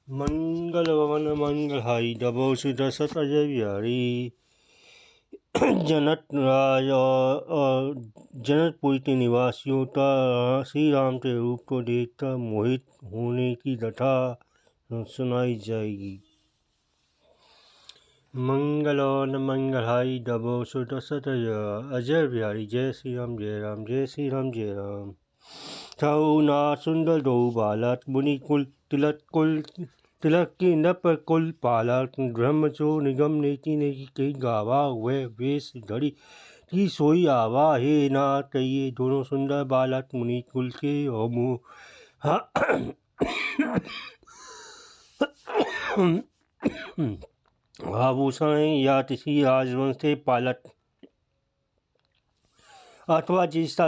मंगल भवन मंगलहारी डबो सुदर्शत अजय बिहारी। जनक राज और जनकपुरी के निवासियों का श्री राम के रूप को देखकर मोहित होने की कथा सुनाई जाएगी। मंगल और मंगलहारी डबो सुदर्शत अजय बिहारी। जय श्री राम जय राम जय श्री राम जय राम। छऊ ना सुंदर दो बालक मुनि कुल तिलक की नप कुल पालक ब्रह्म जो निगम नेति नेति कही गावा हुए वेश घड़ी की सोई आवा। हे ना कहिए दोनों सुंदर बालक मुनि कुल के होमु आभूषण या किसी राजवंश के पालक अथवा जिसका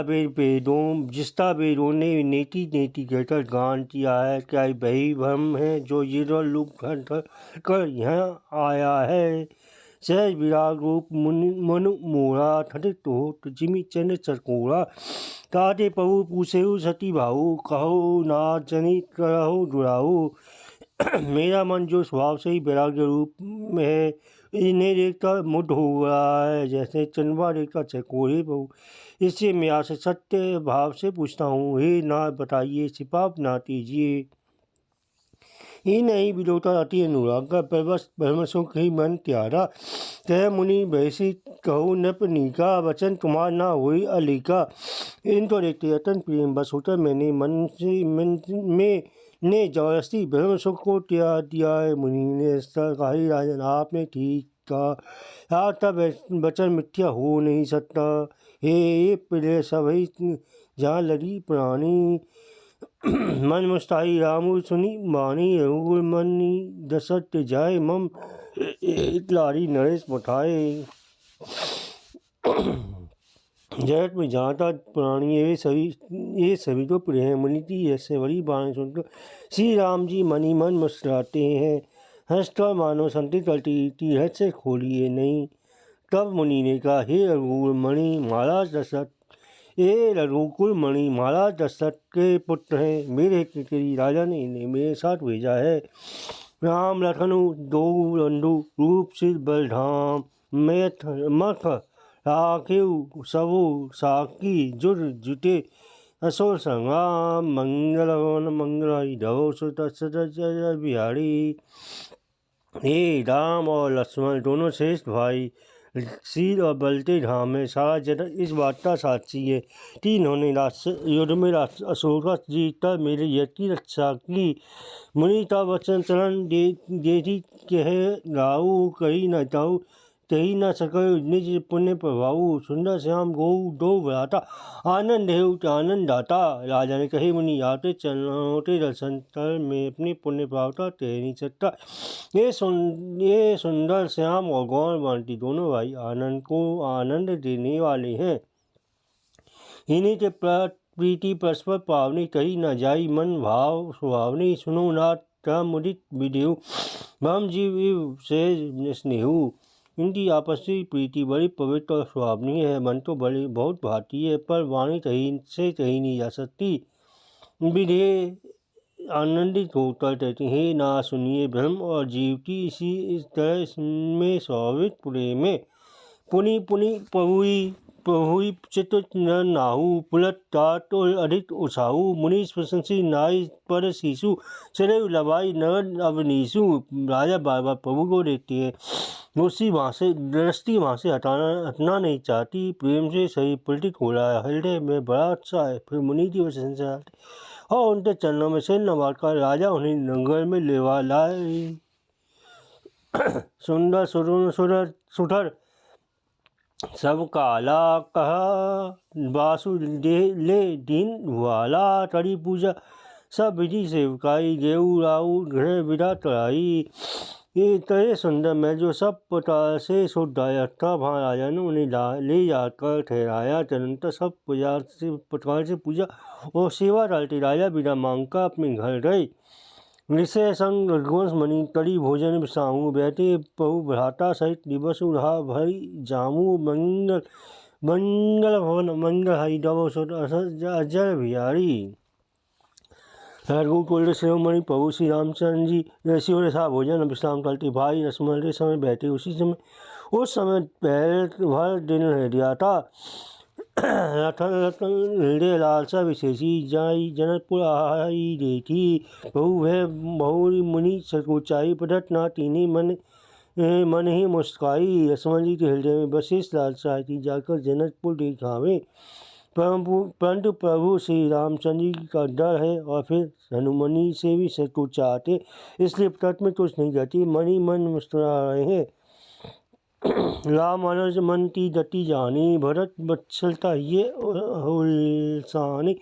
वेदों ने नेति नेति कहकर गान किया है। क्या वही भ्रम है जो ये रूप कर यहाँ आया है। सहज विराग रूप मनु मोरा ठटित हो जिमी चंद चरकोरा। काटे प्रभु पूछे सती भाऊ कहो ना जनी करहो दुराऊ। मेरा मन जो स्वभाव से ही वैराग्य रूप में है इन्हें देखकर मुग्ध हो रहा है जैसे चंदवा देखकर चकोरे बहु। इससे मैं आपसे सत्य भाव से पूछता हूँ, हे नाथ बताइए छिपा ना कीजिए। ही नहीं विलोता अति अनुराग का परवश ब्रह्मसुख ही मन त्यारा। कह मुनि वैसी कहो नपनीका वचन कुमार ना हुई अलीका। इन तो देखते अतन प्रेम बस होकर मैंने में ने जबरदस्ती ब्रह्म सुख को त्याग दिया है। मुनि ने कहा राजन आपने ठीक कहा यार तब वचन मिथ्या हो नहीं सकता। हे प्रिय सभी जहाँ लड़ी पुरानी मन मुस्ताई रामु सुनी मानी रघुकुल मनी दशरथ जाए मम लारी नरेश उठाए। जगत में जहाँ तक पुरानी ये सभी तो प्रिय हैं। मुनि की ऐसे बड़ी बाणी सुनकर श्री राम जी मनी मन मुस्कुराते हैं। हंसकर मानो संति तलती हद से खोलिए नहीं। तब मुनि ने कहा हे रघुकुल मणि महाराज दशरथ के पुत्र हैं। मेरे केकरी राजा ने इन्हें मेरे साथ भेजा है। राम लखनु दो बंधु रूप सिद्ध बलधाम मथ राखिव सबु साकी जुर जुटे असुर संग्राम। मंगल भवन मंगल धव सुत बिहारी। हे राम और लक्ष्मण दोनों श्रेष्ठ भाई शील और बलते धाम में सारा जगत इस बात का साक्षी है कि इन्होंने युद्ध में असुर का जीतकर मेरे यज्ञ की रक्षा की। मुनि का वचन चरण देती कह गाऊ कही न जाऊ कही न सको निज पुण्य प्रभाऊ। सुंदर श्याम गौ दो भ्राता आनंद है आनंद दाता। राजा ने कहे मुनि आते चलते दर्शन कर मैं अपने पुण्य प्राप्त कह नहीं सकता। ये सुंदर श्याम और गौर बांटी दोनों भाई आनंद को आनंद देने वाले हैं। इन्हीं के प्रीति परस्पर पावनी कही न जाई मन भाव सुहावनी। सुनो नाथ मुदित विदेहु भम जीव से स्नेहु। इनकी आपसी प्रीति बड़ी पवित्र और सुहावनी है। मन तो बड़ी बहुत भाती है पर वाणी से कही नहीं जा सकती। विधेय आनंदित होकर कहते हैं ना सुनिए ब्रह्म और जीव की इस तरह इसमें स्वाभाविक प्रेम है। पुनि प्रभुई चित्त नाहु पुलत तात और अधिक उछाऊ। मुनि प्रशंसी नाई पर शिशु सदैव लबाई नगद अवनीशु। राजा बार बार प्रभु को देखते हैं दृष्टि वहाँ से हटना नहीं चाहती। प्रेम से सही पुलटित हो रहा है हृदय में बड़ा अच्छा है। फिर मुनि की प्रशंसा और उनके चरणों में सिर नवाज कर राजा उन्हें नगर में लेवा लाए। सुंदर सुधर सब काला कहा बासु ले दीन वाला। करी पूजा सब विधि सेवकाई देऊ राऊ गृह विदा कराई। ये तरह सुंदर मैं जो सब प्रकार से शुद्धाया था वहाँ राजा ने उन्हें ले जाकर ठहराया। तदनंतर सब प्रकार से पूजा और सेवा डालते राजा विदा मांगकर अपने घर गए। ऋषय संग रघुवंश मणि कड़ी भोजन साहू बैठे बहु भ्राता सहित दिवस रहा भरी जामू। मंगल भवन मंगल हरि डबो अजय बिहारी। रघुकुल शिरोमणि प्रभु श्री रामचंद्र जी ऋषियों ने सा भोजन विश्राम करते भाई रसमल के समय बैठे उस समय पहल भर दिन रह दिया था। रतन रतन हृदय लालसा विशेषी जाई जनकपुर आई देखी बहु वह बहुरी मुनि सकुचाई पदत ना तीनी मन ही मुस्काई। रसमल जी के हृदय में विशेष लालसा थी जाकर जनकपुर दिखावे, परंतु प्रभु श्री रामचंद्र जी का डर है और फिर हनुमनी से भी कुछ चाहते, इसलिए तट में कुछ नहीं कहती, मन ही मन मुस्कुरा रहे हैं। राम मनोज मन की गति जानी भरत बत्सलता ये हुलसानी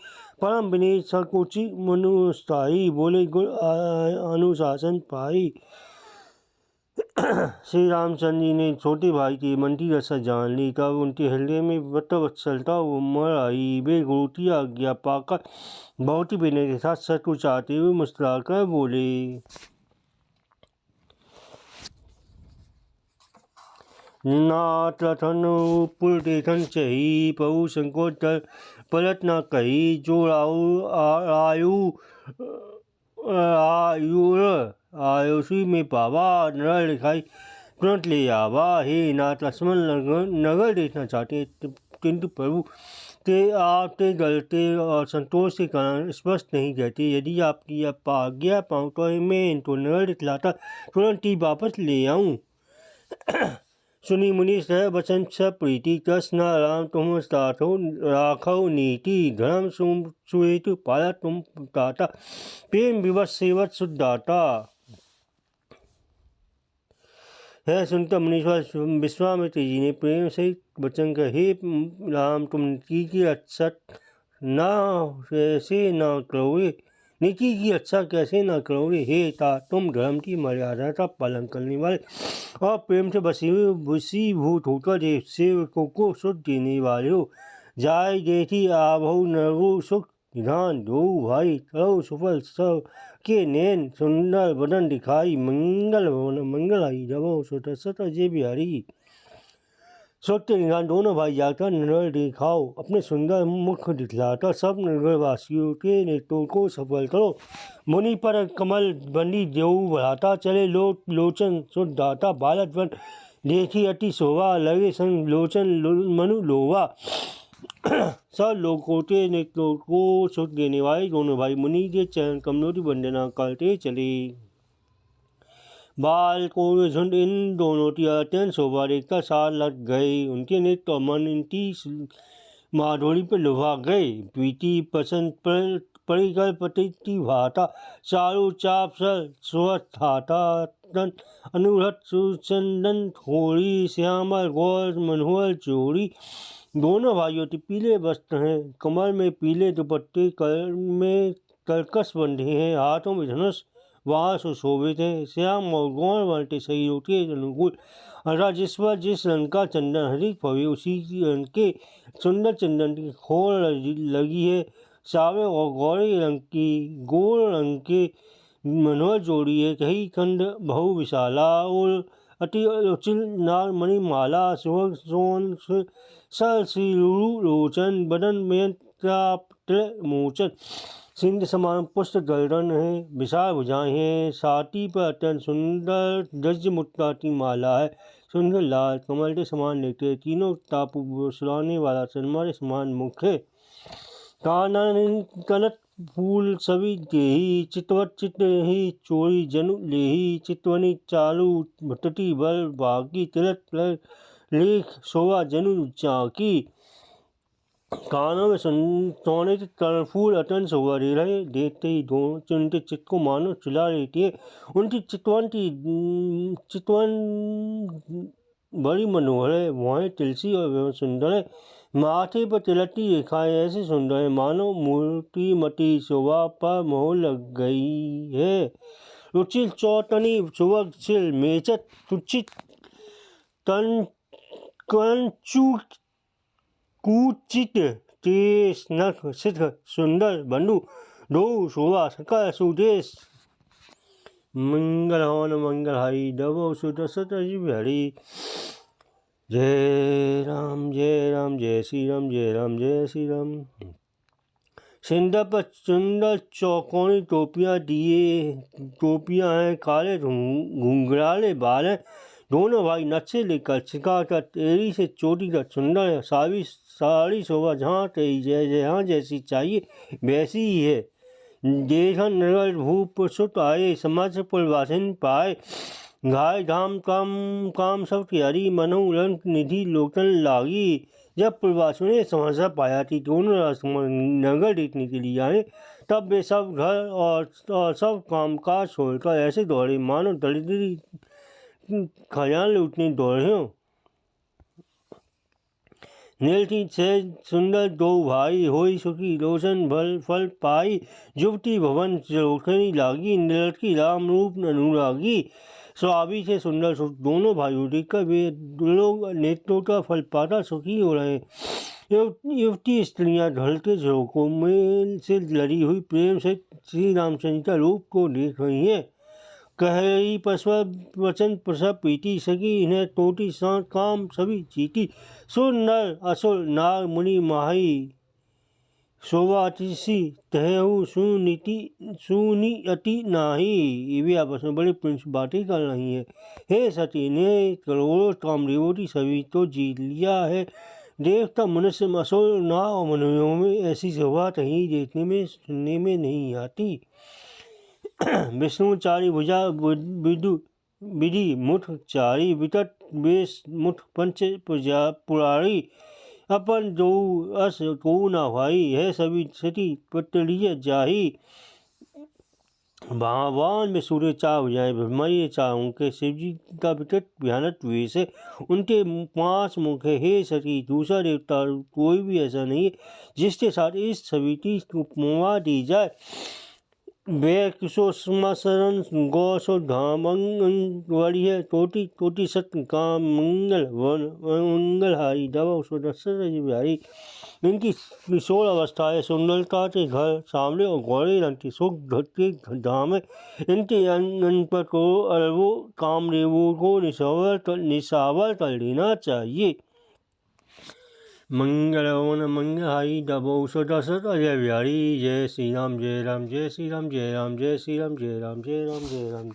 परम विनीत सकुचि मनुस्ताई बोले गुण अनुशासन पाई। श्री रामचंद्र जी ने छोटे भाई की मन की दशा जान ली, तब उनके हृदय में वत्सलता उमड़ आई। वे गुरु की आज्ञा पाकर बहुत ही विनय के साथ सचमुच आते हुए मुस्कुराकर बोले, नाथ रथन पुल देखन चही प्रभु संकोच पलट न कही, जो आयुषी में पावा नर लिखाई तुरंत ले आवा। हे नाथ लक्ष्मण नगर देखना चाहते, किंतु प्रभु आपके गलते और संतोष के कारण स्पष्ट नहीं कहते। यदि आपकी आज्ञा पाऊँ तो मैं इनको नगर दिखलाता तुरंत ही वापस ले आऊँ। सुनी मुनि सह वचन स प्रीति कृष्ण राम तुम साथो राखो नीति धर्म सुहेतु पाया तुम ताता प्रेम विवश सेवत शुद्धाता। है सुनकर मुनीश्वर विश्वामित्र जी ने प्रेम से वचन कर, हे राम तुम नीति की रक्षा कैसे न करोगे, नीति की रक्षा कैसे न करोगे। हे ता तुम धर्म की मर्यादा का पालन करने वाले और प्रेम से वशीभूत होकर सेवकों को सुख देने वाले हो। जाय जेठी आभो नरु सुख निधान दो भाई करो सुफल सब के नैन सुंदर बदन दिखाई मंगल भवन मंगल आई जबो सुत सत जे बिहारी। सत्य निधान दोनों भाई जाकर नगर दिखाओ, अपने सुंदर मुख दिखलाकर सब नगरवासियों के नेत्रों को सफल करो। मुनि पर कमल बंदी देव बढ़ाता चले लोचन शुद्धाता बालक बन देखी अति शोभा लगे संग लोचन मनु लोवा। सब लोगों के नेत्रों को सुख देने वाले दोनों भाई मुनि के चरण कमलों की वंदना करते चले। बाल को झुंड इन दोनों की अत्यंत शोभा देखकर सार लग गए, उनके नेत्र और मन इनकी माधुरी पर लुभा गए। प्रीति पसंद परिकर पति भाता चारु चाप सर सुवत्थाता तन अनुरत सुचंदन थोड़ी श्यामल गौर मनोहर चोरी। दोनों भाइयों के पीले वस्त्र हैं, कमर में पीले दुपट्टे, कर में कर्कश बंधे हैं, हाथों में धनुष वहाँ सुशोभित है। श्याम और गौर वर्ण के शरीरों के अनुकूल अर्थात जिस पर जिस रंग का चंदन अधिक पवे उसी रंग के सुंदर चंदन की खोल लगी है। सावे और गौरी रंग की गोल रंग के मनोहर जोड़ी है। कही खंड बहु विशाला और अति उचिल नार मणिमाला सुभग सोन सर श्री लोचन बदन में मोचन सिंध समान पुष्ट गर्दन है, विशाल भुजाएं हैं, छाती पर अत्यंत सुंदर दज्ज मुक्ता की माला है। सुंदर लाल कमल के समान नेत्र, तीनों टापू सुलाने वाला चंद्रमा के समान मुख है। कानन कनक फूल सभी देही चितवत चित ही चोरी जनु लेही चितवनी चालू भटटी बल बाकी तिलक लेख शोभा जनु चाकी। कानों में सोने के कर्णफूल अत्यंत शोभा दे रहे, देखते ही दोनों उनके चित्त को मानो चिल्ला लेती है। उनकी चितवन बड़ी मनोहर है, वहाँ तुलसी और सुंदर है। माथे पर तिलक की रेखाएं ऐसी सुंदर है मानो मूर्ति मती शोभा पर मोह लग गई है। रुचिल चौतनी सुबह सिल मेचत सुचित तन कंचू कुचित तेज नख सिद्ध सुंदर बंधु दो शोभा सकल सुदेश मंगल हवन मंगल हरि दबो सुदसत हरि। जय राम जय राम जय श्री राम जय राम जय श्री राम। सिंदर पर सुंदर चौकोनी टोपियाँ हैं, काले घुंघराले बाल हैं। दोनों भाई नक्शे लेकर सिखाकर एड़ी से चोटी तक सुंदर है। साड़ी शोभा जहाँ जैसी चाहिए वैसी ही है। देखन नगर भूप सुत आए, समाज पुलवासिन पाए। घाय धाम काम सब हरी मनो रंग निधि लोकन लागी। जब पुलवासियों ने समाचार पाया कि दोनों राजकुमार नगर देखने के लिए आए, तब वे सब घर और सब कामकाज छोड़कर ऐसे दौड़े मानो दरिद्री खजान लूटने दौड़े हों। नीलती से सुंदर दो भाई होई सुखी रोशन फल पाई। युवती भवन चौखनी लागी, लड़की राम रूप अनुरागी। स्वाभी से सुंदर सुख दोनों भाइयों देखकर वे लोग नेत्रों का फल पाता सुखी हो रहे। युवती स्त्रियां ढलते झरोकों में से लड़ी हुई प्रेम से श्री रामचंद्र का रूप को देख रही हैं। कह रही वचन प्रसव पीटी सकी, इन्हें टोटी सांत काम सभी जीती। सुंदर असुर नाग मुनि माही शोभा अतिशी, तहु सुनी अति नाही। ये भी आपस में बड़े प्रिंस बातें कर रही हैं। हे सती ने करोड़ों कामदेवों सभी तो जीत लिया है। देवता मनुष्य असुर नाग और मनुष्यों में ऐसी शोभा कहीं देखने में सुनने में नहीं आती। विष्णु चारी भुजा विधि मुठ चारी, विकट वेश मुठ पंच पुरारी। अपन दो अस को ना भाई, है सभी सती पटलिय जाही। भगवान में सूर्य चार भुजाएं, ब्रह्मा ये चार उनके शिव जी का विकट भयानक वेश है। उनके 5 मुख है। हे सती, दूसरा देवता कोई भी ऐसा नहीं है जिसके साथ इस सभी की उपमा दी जाए। वे किशोर गौसो धाम है टोटी सत्य काम मंगलहारी दवा बिहारी। इनकी किशोर अवस्था है, सुंदरता के घर सामने और गौरे रंग की सुख के धाम है। इनके अंग पर को अरबों कामदेवों को निशावर कर लेना चाहिए। मंगलवन मंगलहारी दबो दशरथ अजय बिहारी। जय श्री राम जय राम जय श्री राम जय राम जय श्री राम जय राम जय राम जय राम।